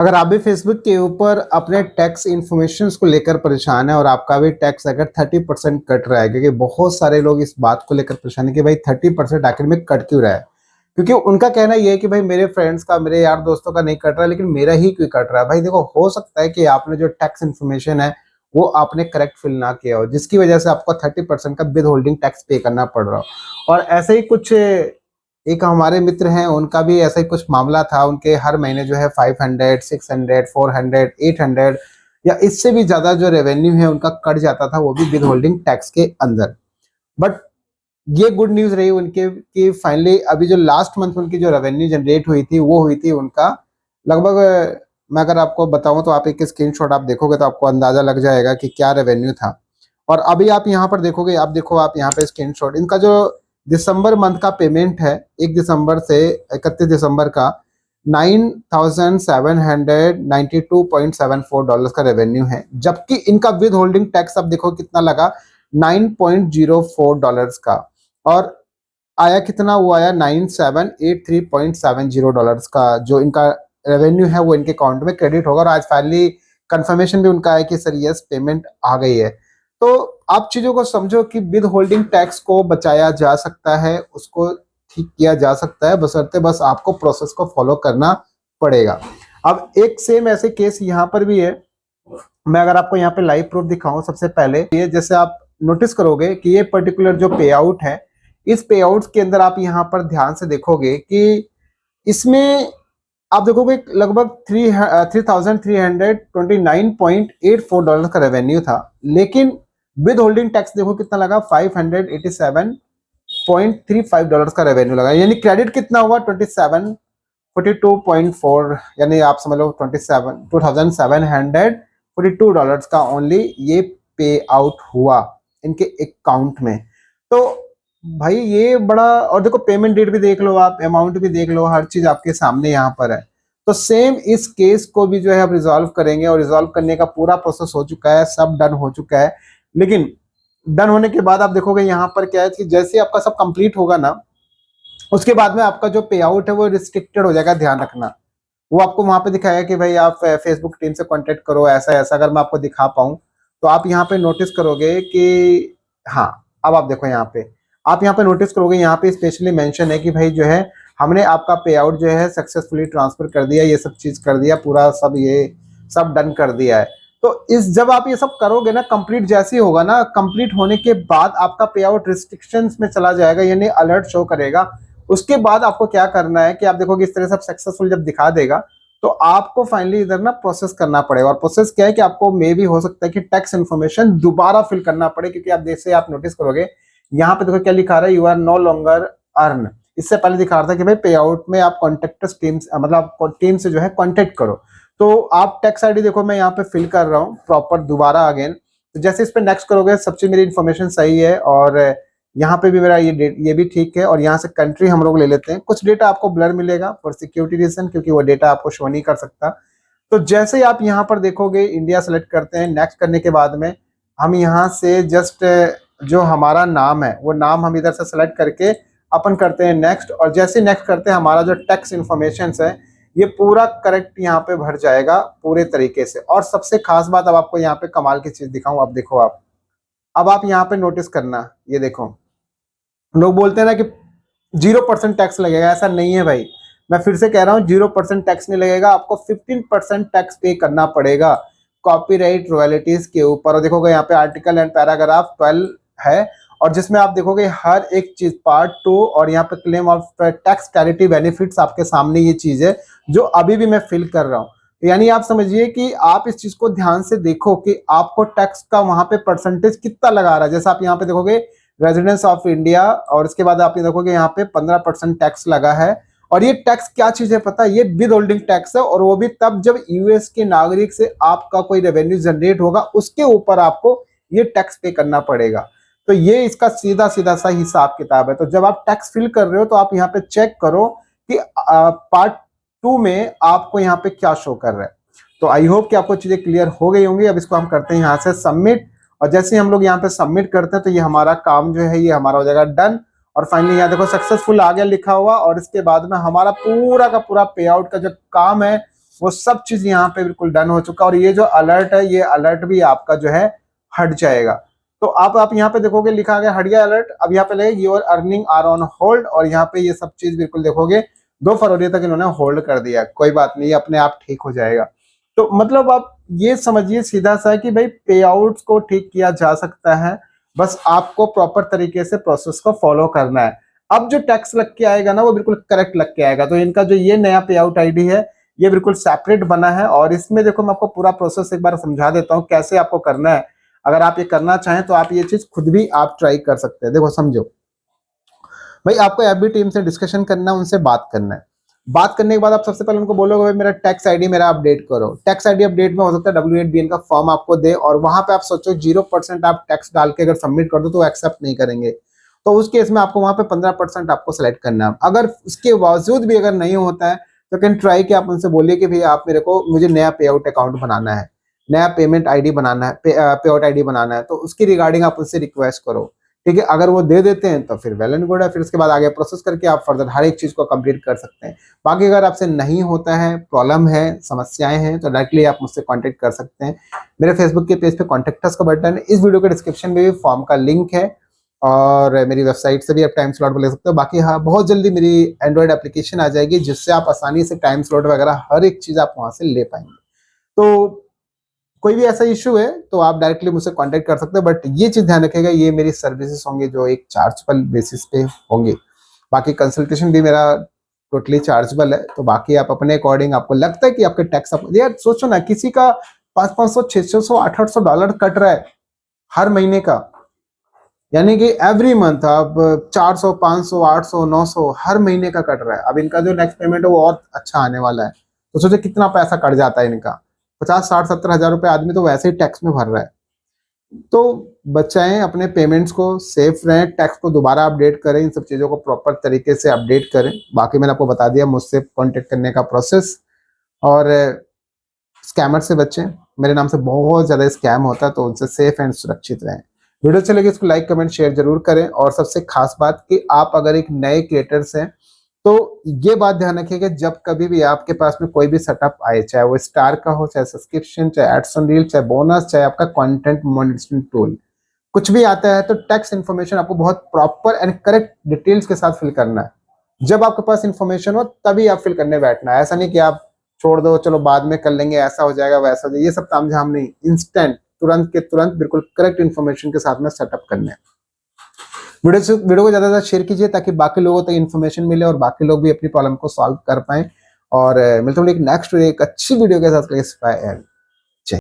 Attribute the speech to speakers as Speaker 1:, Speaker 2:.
Speaker 1: अगर आप भी फेसबुक के ऊपर अपने टैक्स इन्फॉर्मेशन को लेकर परेशान है और आपका भी टैक्स अगर 30% कट रहा है, क्योंकि बहुत सारे लोग इस बात को लेकर परेशान है कि भाई 30% आखिर में कट क्यों रहा है। क्योंकि उनका कहना ये है कि भाई मेरे फ्रेंड्स का, मेरे यार दोस्तों का नहीं कट रहा, लेकिन मेरा ही क्यों कट रहा है। भाई देखो, हो सकता है कि आपने जो टैक्स इन्फॉर्मेशन है वो आपने करेक्ट फिल ना किया हो, जिसकी वजह से आपको 30% का विद होल्डिंग टैक्स पे करना पड़ रहा हो। और ऐसे ही कुछ एक हमारे मित्र हैं, उनका भी ऐसा ही कुछ मामला था। उनके हर महीने जो है 500, 600, 400, 800 या इससे भी ज्यादा जो रेवेन्यू है उनका कट जाता था, वो भी विद होल्डिंग टैक्स के अंदर। बट ये गुड न्यूज रही उनके कि फाइनली अभी जो लास्ट मंथ उनकी जो रेवेन्यू जनरेट हुई थी वो हुई थी उनका लगभग, मैं अगर आपको बताऊं तो आप एक स्क्रीनशॉट आप देखोगे तो आपको अंदाजा लग जाएगा कि क्या रेवेन्यू था। और अभी आप यहाँ पर देखोगे, आप देखो, आप यहाँ पे स्क्रीनशॉट इनका जो दिसंबर मंथ का पेमेंट है, 1 दिसंबर से 31 दिसंबर का, $9,792.74 का रेवेन्यू है। जबकि इनका विद होल्डिंग टैक्स आप देखो कितना लगा, $9.04 का। और आया कितना, वो आया $9,783.70 का। जो इनका रेवेन्यू है वो इनके अकाउंट में क्रेडिट होगा। और आज फाइनली कंफर्मेशन भी उनका है कि सर यस, पेमेंट आ गई है। तो आप चीजों को समझो कि विद होल्डिंग टैक्स को बचाया जा सकता है, उसको ठीक किया जा सकता है, बशर्ते बस आपको प्रोसेस को फॉलो करना पड़ेगा। अब एक सेम ऐसे केस यहाँ पर भी है। मैं अगर आपको यहाँ पे लाइव प्रूफ दिखाऊं, सबसे पहले ये जैसे आप नोटिस करोगे कि ये पर्टिकुलर जो पे आउट है, इस पे आउट के अंदर आप यहाँ पर ध्यान से देखोगे कि इसमें आप देखोगे लगभग 3,329.84 का रेवेन्यू था। लेकिन विद होल्डिंग टैक्स देखो कितना लगा, $587.35 का रेवेन्यू लगा। यानी क्रेडिट कितना हुआ, 2742.4, यानी आप समझ लो 2742 का ओनली ये पे आउट हुआ इनके अकाउंट में। तो भाई ये बड़ा, और देखो पेमेंट डेट भी देख लो, आप अमाउंट भी देख लो, हर चीज आपके सामने यहाँ पर है। तो सेम इस केस को भी जो है अब रिजॉल्व करेंगे, और रिजॉल्व करने का पूरा प्रोसेस हो चुका है, सब डन हो चुका है। लेकिन डन होने के बाद आप देखोगे यहाँ पर क्या है कि जैसे आपका सब कंप्लीट होगा ना, उसके बाद में आपका जो पे आउट है वो रिस्ट्रिक्टेड हो जाएगा। ध्यान रखना, वो आपको वहां पे दिखाएगा कि भाई आप फेसबुक टीम से कांटेक्ट करो, ऐसा ऐसा। अगर मैं आपको दिखा पाऊं तो आप यहाँ पे नोटिस करोगे कि हाँ, अब आप देखो यहाँ पे, आप यहाँ पे नोटिस करोगे, यहाँ पे स्पेशली मेंशन है कि भाई जो है हमने आपका पे आउट जो है सक्सेसफुली ट्रांसफर कर दिया, ये सब चीज कर दिया, पूरा सब ये सब डन कर दिया है। तो इस जब आप ये सब करोगे ना, कंप्लीट जैसे ही होगा ना, कंप्लीट होने के बाद आपका पे आउट रिस्ट्रिक्शंस में चला जाएगा, यानी अलर्ट शो करेगा। उसके बाद आपको क्या करना है कि आप देखोगे इस तरह से सक्सेसफुल जब दिखा देगा, तो आपको फाइनली इधर ना प्रोसेस करना पड़ेगा। और प्रोसेस क्या है कि आपको मे भी हो सकता है कि टैक्स इन्फॉर्मेशन दोबारा फिल करना पड़े, क्योंकि आप जैसे आप नोटिस करोगे यहाँ पे देखो क्या लिखा रहा है, you are no longer earn. इससे पहले दिखा रहा था कि भाई पे आउट में आप कॉन्टेक्ट टीम, मतलब टीम से जो है कॉन्टेक्ट करो। तो आप टैक्स आईडी देखो मैं यहाँ पे फिल कर रहा हूँ प्रॉपर दोबारा अगेन। तो जैसे इस पे नेक्स्ट करोगे, सब चीज मेरी इन्फॉर्मेशन सही है, और यहाँ पे भी मेरा ये डेट ये भी ठीक है। और यहाँ से कंट्री हम लोग ले लेते हैं। कुछ डेटा आपको ब्लर मिलेगा फॉर सिक्योरिटी रीजन, क्योंकि वो डेटा आपको शो नहीं कर सकता। तो जैसे ही आप यहाँ पर देखोगे, इंडिया सेलेक्ट करते हैं। नेक्स्ट करने के बाद में हम यहाँ से जस्ट जो हमारा नाम है वो नाम हम इधर से सेलेक्ट करके अपन करते हैं नेक्स्ट। और जैसे नेक्स्ट करते हैं, हमारा जो टैक्स इन्फॉर्मेशन है ये पूरा करेक्ट यहाँ पे भर जाएगा पूरे तरीके से। और सबसे खास बात, अब आपको यहाँ पे कमाल की चीज दिखाऊं। अब देखो आप, अब आप यहाँ पे नोटिस करना, ये देखो, लोग बोलते हैं ना कि 0% टैक्स लगेगा, ऐसा नहीं है भाई। मैं फिर से कह रहा हूँ, 0% टैक्स नहीं लगेगा, आपको 15% टैक्स पे करना पड़ेगा कॉपीराइट रॉयल्टीज के ऊपर। और देखोगे यहाँ पे आर्टिकल एंड पैराग्राफ 12 है, और जिसमें आप देखोगे हर एक चीज पार्ट 2, और यहाँ पे claim of tax clarity benefits आपके सामने ये चीज है जो अभी भी मैं फिल कर रहा हूँ। यानी आप समझिए कि आप इस चीज को ध्यान से देखो कि आपको टैक्स का वहां पे परसेंटेज कितना लगा रहा है। जैसे आप यहाँ पे देखोगे रेजिडेंस ऑफ इंडिया, और इसके बाद आप ये देखोगे यहाँ पे 15% टैक्स लगा है। और ये टैक्स क्या चीज है पता है, ये विद होल्डिंग टैक्स है, और वो भी तब जब यूएस के नागरिक से आपका कोई रेवेन्यू जनरेट होगा, उसके ऊपर आपको ये टैक्स पे करना पड़ेगा। तो ये इसका सीधा सीधा सा हिसाब किताब है। तो जब आप टैक्स फिल कर रहे हो तो आप यहाँ पे चेक करो कि पार्ट 2 में आपको यहाँ पे क्या शो कर रहा है। तो आई होप कि आपको चीजें क्लियर हो गई होंगी। अब इसको हम करते हैं यहाँ से सबमिट, और जैसे हम लोग यहाँ पे सबमिट करते हैं तो ये हमारा काम जो है ये हमारा हो जाएगा डन। और फाइनली यहाँ देखो सक्सेसफुल आ गया लिखा हुआ, और इसके बाद में हमारा पूरा का पूरा पे आउट का जो काम है वो सब चीज यहाँ पे बिल्कुल डन हो चुका है। और ये जो अलर्ट है, ये अलर्ट भी आपका जो है हट जाएगा। तो आप यहाँ पे देखोगे लिखा गया हट गया अलर्ट। अब यहाँ पे लगे your earning are on hold, और यहाँ पे ये सब चीज बिल्कुल देखोगे 2 फरवरी तक इन्होंने होल्ड कर दिया। कोई बात नहीं, अपने आप ठीक हो जाएगा। तो मतलब आप ये समझिए सीधा सा कि भाई पे आउट को ठीक किया जा सकता है, बस आपको प्रॉपर तरीके से प्रोसेस को फॉलो करना है। अब जो टैक्स लग के आएगा ना, वो बिल्कुल करेक्ट लग के आएगा। तो इनका जो ये नया पे आउट आईडी है, ये बिल्कुल सेपरेट बना है। और इसमें देखो मैं आपको पूरा प्रोसेस एक बार समझा देता हूँ कैसे आपको करना है। अगर आप ये करना चाहें तो आप ये चीज खुद भी आप ट्राई कर सकते हैं। देखो समझो भाई, आपको एफबी टीम से डिस्कशन करना है, उनसे बात करना है। बात करने के बाद आप सबसे पहले उनको बोलोगे भाई मेरा टैक्स आईडी मेरा अपडेट करो। टैक्स आईडी अपडेट में हो सकता है W8BN का फॉर्म आपको दे, और वहां पे आप सोचो 0% आप टैक्स डाल के अगर सबमिट कर दो तो एक्सेप्ट नहीं करेंगे। तो उस केस में आपको वहां पे 15% आपको सेलेक्ट करना है। अगर उसके बावजूद भी अगर नहीं होता है तो कैन ट्राई कि आप उनसे बोलिए कि भैया आप मेरे को मुझे नया पे आउट अकाउंट बनाना है, नया पेमेंट आईडी बनाना है, पे आउट आईडी बनाना है। तो उसकी रिगार्डिंग आप उनसे रिक्वेस्ट करो, ठीक है। अगर वो दे देते हैं तो फिर वेल एंड गुड है, फिर उसके बाद आगे प्रोसेस करके आप फर्दर हर एक चीज को कंप्लीट कर सकते हैं। बाकी अगर आपसे नहीं होता है, प्रॉब्लम है, समस्याएं हैं, तो डायरेक्टली आप मुझसे कांटेक्ट कर सकते हैं। मेरे फेसबुक के पेज पे कॉन्टेक्ट अस का बटन है, इस वीडियो के डिस्क्रिप्शन में भी फॉर्म का लिंक है, और मेरी वेबसाइट से भी आप टाइम स्लॉट ले सकते हो। बाकी हाँ, बहुत जल्दी मेरी एंड्रॉइड एप्लीकेशन आ जाएगी जिससे आप आसानी से टाइम स्लॉट वगैरह हर एक चीज आप वहां से ले पाएंगे। तो कोई भी ऐसा इशू है तो आप डायरेक्टली मुझसे कांटेक्ट कर सकते हैं। बट ये चीज ध्यान रखिएगा, ये मेरी सर्विसेज होंगे जो एक चार्जेबल बेसिस पे होंगे। बाकी कंसल्टेशन भी मेरा टोटली चार्जेबल है। तो बाकी आप अपने अकॉर्डिंग, आपको लगता है कि आपके टैक्स, यार सोचो ना, किसी का 500, 600, 800 डॉलर कट रहा है हर महीने का, यानी कि एवरी मंथ आप 400, 500, 800, 900 हर महीने का कट रहा है। अब इनका जो नेक्स्ट पेमेंट है वो और अच्छा आने वाला है। तो सोचो कितना पैसा कट जाता है इनका, 50, 60, 70 हजार रुपए आदमी तो वैसे ही टैक्स में भर रहा है। तो बचाएं अपने पेमेंट्स को, सेफ रहें, टैक्स को दोबारा अपडेट करें, इन सब चीज़ों को प्रॉपर तरीके से अपडेट करें। बाकी मैंने आपको बता दिया मुझसे कांटेक्ट करने का प्रोसेस। और स्कैमर से बचें, मेरे नाम से बहुत ज़्यादा स्कैम होता है, तो उनसे सेफ एंड सुरक्षित रहें। वीडियो अच्छी लगी इसको लाइक, कमेंट, शेयर जरूर करें। और सबसे खास बात कि आप अगर एक नए क्रिएटर्स हैं तो ये बात ध्यान रखिएगा, जब कभी भी आपके पास में कोई भी सेटअप आए, चाहे वो स्टार का हो, चाहे सब्सक्रिप्शन, चाहे एड्स ऑन रील, चाहे बोनस, चाहे आपका कंटेंट मॉनिटरिंग टूल, कुछ भी आता है तो टैक्स इन्फॉर्मेशन आपको बहुत प्रॉपर एंड करेक्ट डिटेल्स के साथ फिल करना है। जब आपके पास इन्फॉर्मेशन हो तभी आप फिल करने बैठना है। ऐसा नहीं कि आप छोड़ दो, चलो बाद में कर लेंगे, ऐसा हो जाएगा, वैसा हो जाएगा, ये सब तामझाम नहीं। इंस्टेंट, तुरंत के तुरंत बिल्कुल करेक्ट इन्फॉर्मेशन के साथ में सेटअप करने हैं। वीडियो को ज्यादा शेयर कीजिए ताकि बाकी लोगों तक इन्फॉर्मेशन मिले और बाकी लोग भी अपनी प्रॉब्लम को सॉल्व कर पाए। और मिलते हैं एक नेक्स्ट एक अच्छी वीडियो के साथ।